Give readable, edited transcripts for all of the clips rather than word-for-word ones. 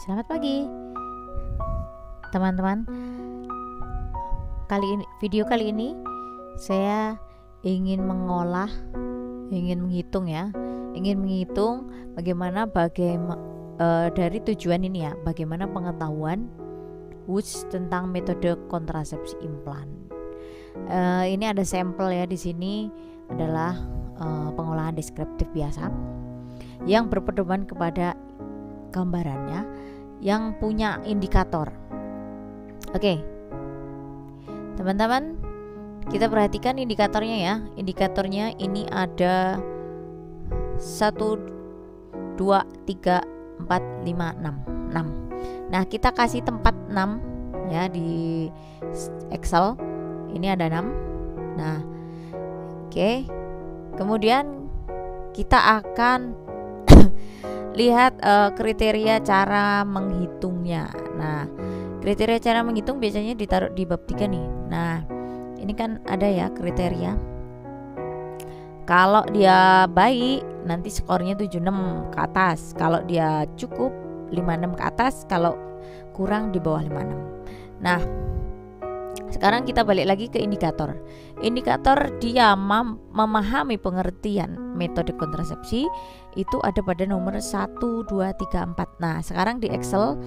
Selamat pagi teman-teman. Video kali ini saya ingin menghitung bagaimana dari tujuan ini ya, bagaimana pengetahuan WUS tentang metode kontrasepsi implan. Ini ada sampel ya, di sini adalah pengolahan deskriptif biasa yang berpedoman kepada gambarannya yang punya indikator. Oke, teman-teman, kita perhatikan indikatornya ya. Indikatornya ini ada 1, 2, 3, 4, 5, 6. Nah, kita kasih tempat 6 ya di Excel. Ini ada 6. Nah, oke. Kemudian kita akan lihat kriteria cara menghitungnya. Nah, kriteria cara menghitung biasanya ditaruh di bab 3 nih. Nah, ini kan ada ya kriteria. Kalau dia baik, nanti skornya 76 ke atas. Kalau dia cukup, 56 ke atas. Kalau kurang, di bawah 56. Nah, sekarang kita balik lagi ke indikator. Indikator dia memahami pengertian metode kontrasepsi itu ada pada nomor 1, 2, 3, 4. Nah, sekarang di Excel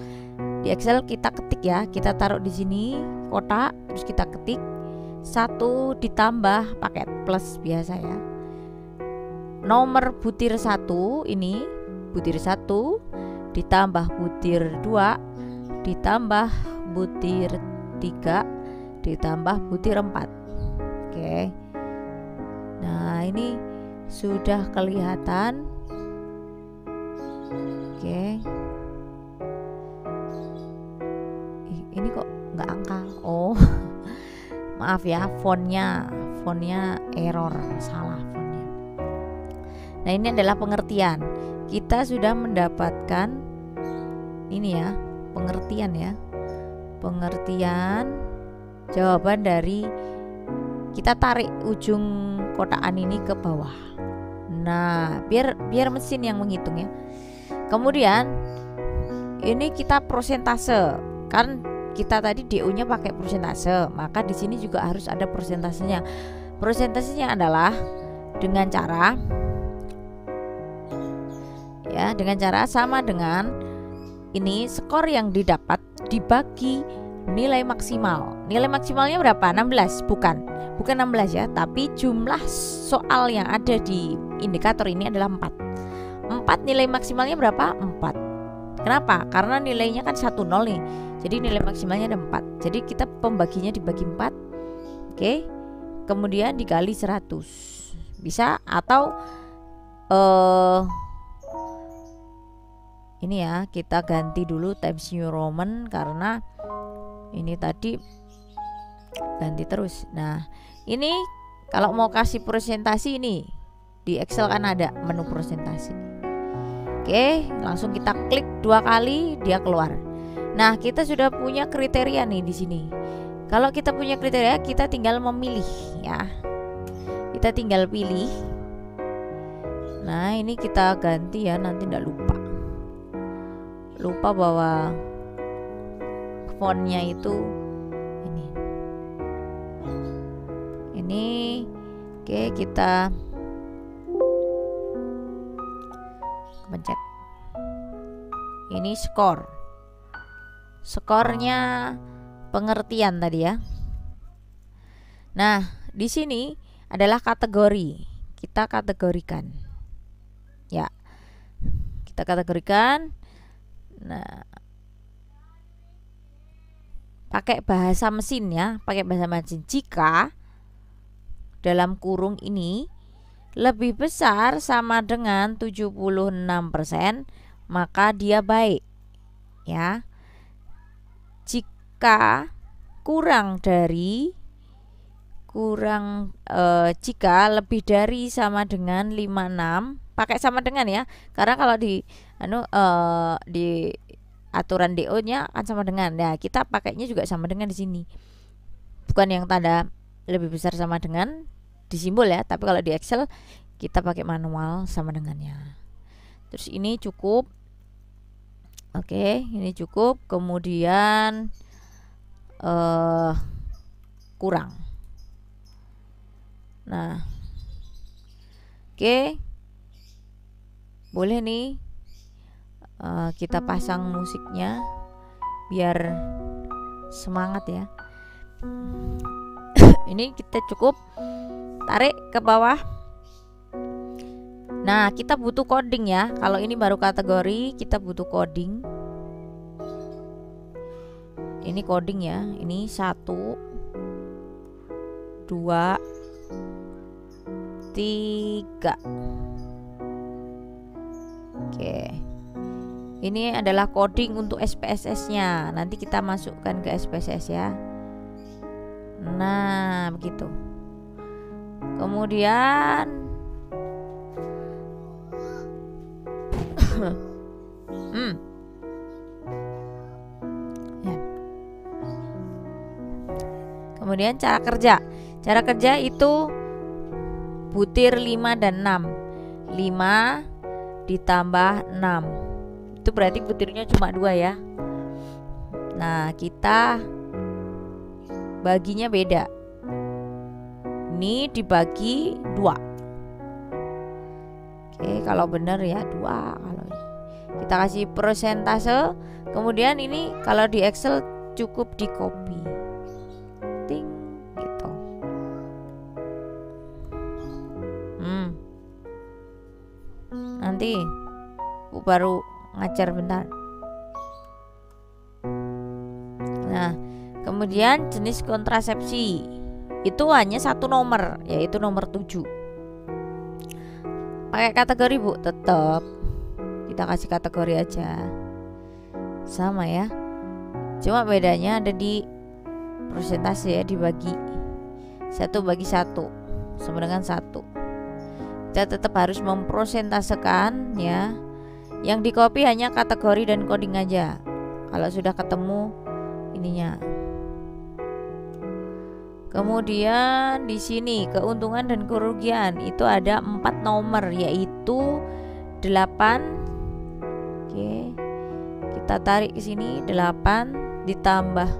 kita ketik ya. Kita taruh di sini kotak, terus kita ketik 1 ditambah paket plus biasa ya. Nomor butir 1 ini, butir 1 ditambah butir 2 ditambah butir 3 ditambah butir 4. Oke. Nah, ini sudah kelihatan. Oke. Ini kok nggak angka? Oh, maaf ya, fontnya error, salah fontnya. Nah, ini adalah pengertian. Kita sudah mendapatkan ini ya, pengertian jawaban dari, kita tarik ujung kotakan ini ke bawah. Nah, biar mesin yang menghitung ya. Kemudian ini kita prosentase, kan kita tadi DO-nya pakai prosentase, maka di sini juga harus ada persentasenya. Persentasenya adalah dengan cara sama dengan ini skor yang didapat dibagi nilai maksimal. Nilai maksimalnya berapa? 16, bukan 16 ya, tapi jumlah soal yang ada di indikator ini adalah 4. Nilai maksimalnya berapa? 4. Kenapa? Karena nilainya kan 10 nih. Jadi nilai maksimalnya ada 4. Jadi kita pembaginya dibagi 4. Oke. Kemudian dikali 100. Bisa, atau ini ya, kita ganti dulu Times New Roman karena ini tadi ganti terus. Nah, ini kalau mau kasih presentasi, ini di Excel kan ada menu presentasi. Oke, langsung kita klik 2 kali, dia keluar. Nah, kita sudah punya kriteria nih di sini. Kalau kita punya kriteria, kita tinggal memilih ya. Kita tinggal pilih. Nah, ini kita ganti ya, nanti tidak lupa bahwa fontnya itu ini. Oke, kita pencet. Ini skornya pengertian tadi ya. Nah, di sini adalah kategori. Kita kategorikan ya, kita kategorikan. Nah, pakai bahasa mesin ya, pakai bahasa mesin. Jika dalam kurung ini lebih besar sama dengan 76%, maka dia baik ya. Jika jika lebih dari sama dengan 56, pakai sama dengan ya, karena kalau di aturan DO-nya akan sama dengan. Nah, kita pakainya juga sama dengan di sini. Bukan yang tanda lebih besar sama dengan di simbol ya, tapi kalau di Excel kita pakai manual sama dengannya. Terus ini cukup. Oke, ini cukup. Kemudian kurang. Nah, oke, boleh nih kita pasang musiknya biar semangat ya. Ini kita cukup tarik ke bawah. Nah, kita butuh coding ya. Kalau ini baru kategori, kita butuh coding. Ini coding ya. Ini 1, 2, 3. Oke. Ini adalah coding untuk SPSS-nya. Nanti kita masukkan ke SPSS ya. Nah, begitu. Kemudian ya. Kemudian cara kerja. Cara kerja itu butir 5 dan 6. 5 ditambah 6. Itu berarti butirnya cuma 2 ya. Nah, kita baginya beda. Ini dibagi 2. Oke, kalau benar ya 2. Kalau kita kasih persentase. Kemudian ini kalau di Excel cukup di copy. Ting gitu. Nanti baru ngajar bentar. Nah, kemudian jenis kontrasepsi itu hanya 1 nomor, yaitu nomor 7. Pakai kategori Bu, tetap kita kasih kategori aja, sama ya. Cuma bedanya ada di persentase ya, dibagi 1/1 sama dengan 1. Kita tetap harus memprosentasekan ya. Yang di copy hanya kategori dan coding aja. Kalau sudah ketemu ininya. Kemudian di sini keuntungan dan kerugian itu ada 4 nomor, yaitu 8. Oke. Kita tarik ke sini 8 ditambah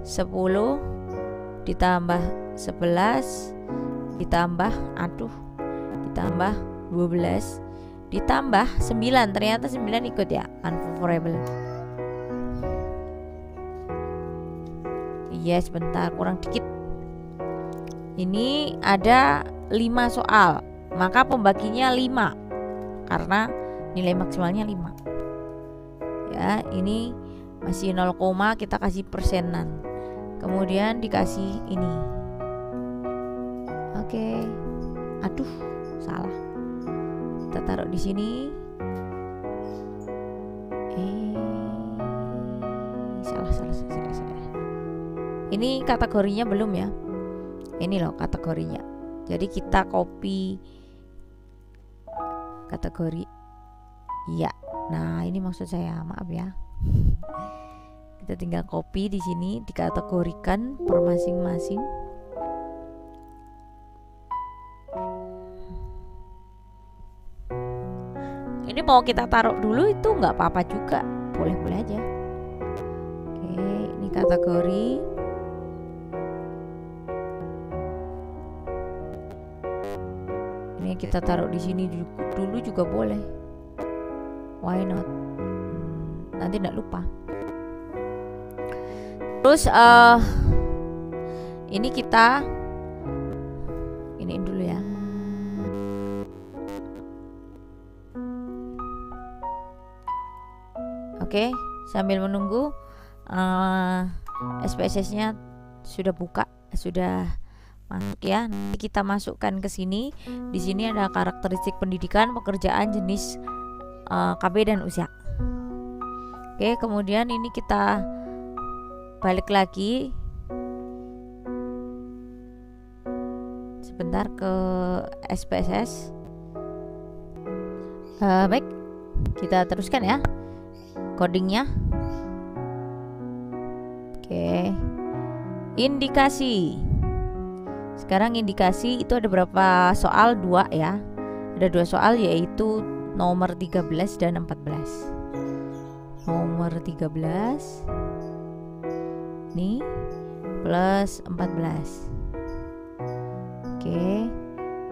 10 ditambah 11 ditambah 12 ditambah 9. Ternyata 9 ikut ya, unfavorable. Yes, sebentar, kurang dikit. Ini ada 5 soal, maka pembaginya 5 karena nilai maksimalnya 5. Ya, ini masih 0, kita kasih persenan. Kemudian dikasih ini. Oke. Aduh, salah. Kita taruh di sini. Salah. Ini kategorinya belum ya. Ini loh kategorinya. Jadi kita copy kategori. Iya. Nah, ini maksud saya, maaf ya. Kita tinggal copy di sini, dikategorikan per masing-masing. Ini mau kita taruh dulu itu nggak apa-apa juga, boleh-boleh aja. Oke, ini kategori. Ini kita taruh di sini dulu juga boleh. Why not? Nanti nggak lupa. Terus ini kita iniin dulu ya. Oke, sambil menunggu SPSS-nya sudah buka, sudah masuk ya. Nanti kita masukkan ke sini. Di sini ada karakteristik pendidikan, pekerjaan, jenis KB dan usia. Oke, kemudian ini kita balik lagi sebentar ke SPSS. Baik, kita teruskan ya codingnya. Oke, indikasi. Sekarang indikasi itu ada berapa soal? 2 ya. Ada 2 soal, yaitu nomor 13 dan 14. Nomor 13 ini plus 14. Oke.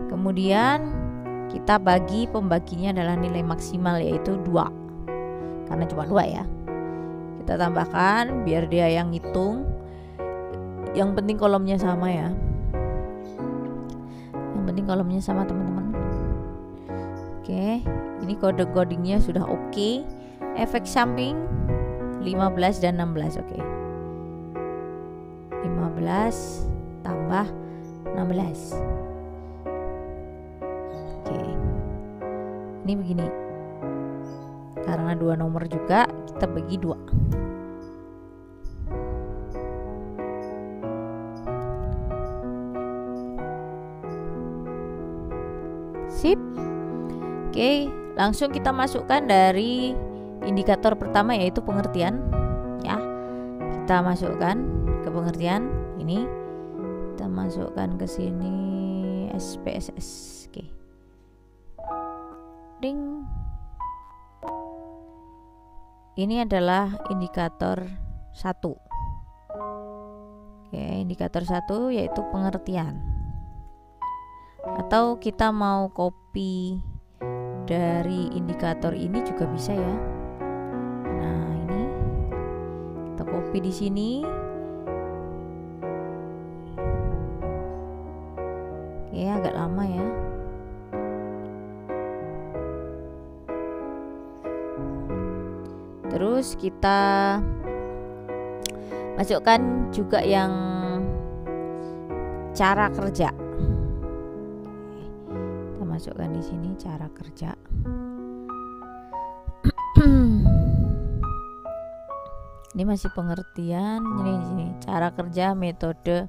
Kemudian kita bagi, pembaginya adalah nilai maksimal yaitu 2. Karena cuma 2 ya. Kita tambahkan biar dia yang ngitung. Yang penting kolomnya sama ya. Yang penting kolomnya sama teman-teman. Oke, ini kode codingnya sudah oke. Efek samping 15 dan 16. Oke. 15 tambah 16. Oke. Ini begini. Karena 2 nomor juga, kita bagi 2. Sip. Oke, langsung kita masukkan dari indikator pertama yaitu pengertian ya. Kita masukkan ke pengertian ini. Kita masukkan ke sini SPSS. Oke. Ding. Ini adalah indikator 1. Oke, indikator 1 yaitu pengertian. Atau kita mau copy dari indikator ini juga bisa ya. Nah, ini kita copy di sini. Oke, agak lama ya. Terus kita masukkan juga yang cara kerja. Kita masukkan di sini cara kerja. Ini masih pengertian. Ini di sini cara kerja, metode.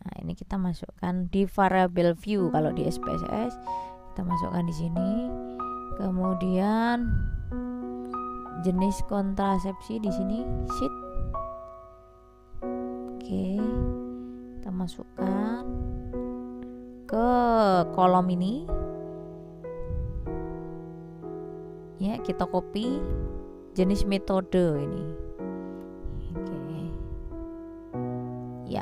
Nah, ini kita masukkan di variable view. Kalau di SPSS kita masukkan di sini. Kemudian jenis kontrasepsi di sini sheet. Oke, kita masukkan ke kolom ini ya. Kita copy jenis metode ini. Oke ya.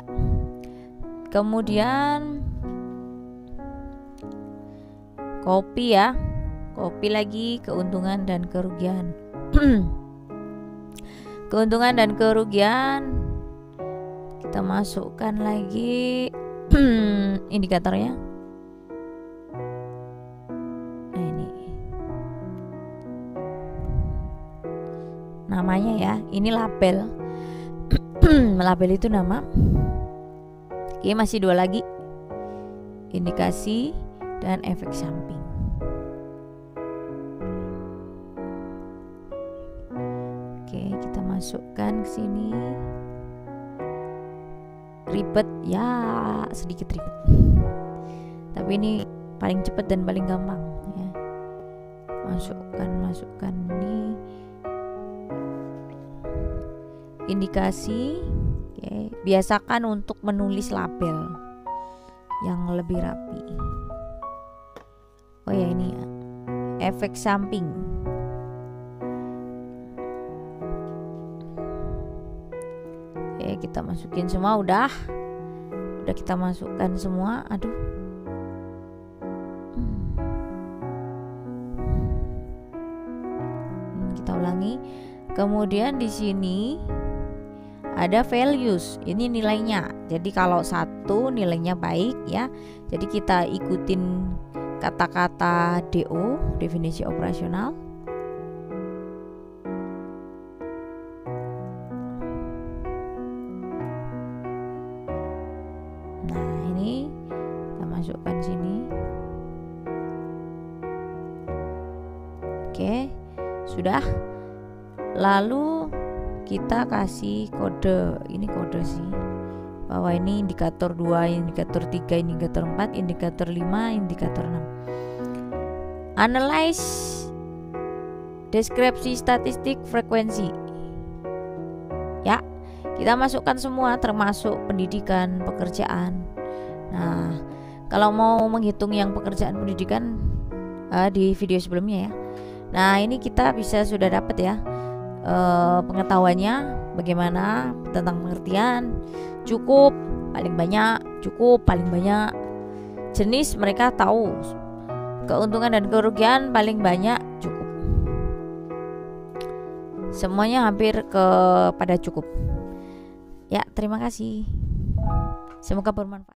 Kemudian copy ya, copy lagi keuntungan dan kerugian. Keuntungan dan kerugian kita masukkan lagi indikatornya. Nah, ini namanya ya, ini label. Label itu nama. Oke, masih 2 lagi, indikasi dan efek samping. Kita masukkan ke sini. Ribet ya, sedikit ribet. Tapi ini paling cepat dan paling gampang ya. Masukkan ini indikasi. Oke, biasakan untuk menulis label yang lebih rapi. Oh ya, ini ya, efek samping. Kita masukin semua, udah kita masukkan semua. Aduh, kita ulangi. Kemudian di sini ada values, ini nilainya. Jadi kalau 1 nilainya baik ya, jadi kita ikutin kata-kata DO, definisi operasional. Masukkan sini. Oke, sudah. Lalu kita kasih kode. Ini kode sih, bahwa ini indikator 2, indikator 3, indikator 4, indikator 5, indikator 6. Analyze deskripsi statistik frekuensi. Ya, kita masukkan semua termasuk pendidikan, pekerjaan. Nah, kalau mau menghitung yang pekerjaan pendidikan di video sebelumnya ya. Nah, ini kita bisa sudah dapat ya pengetahuannya bagaimana tentang pengertian cukup, paling banyak, cukup, paling banyak. Jenis mereka tahu, keuntungan dan kerugian paling banyak, cukup. Semuanya hampir kepada cukup. Ya, terima kasih. Semoga bermanfaat.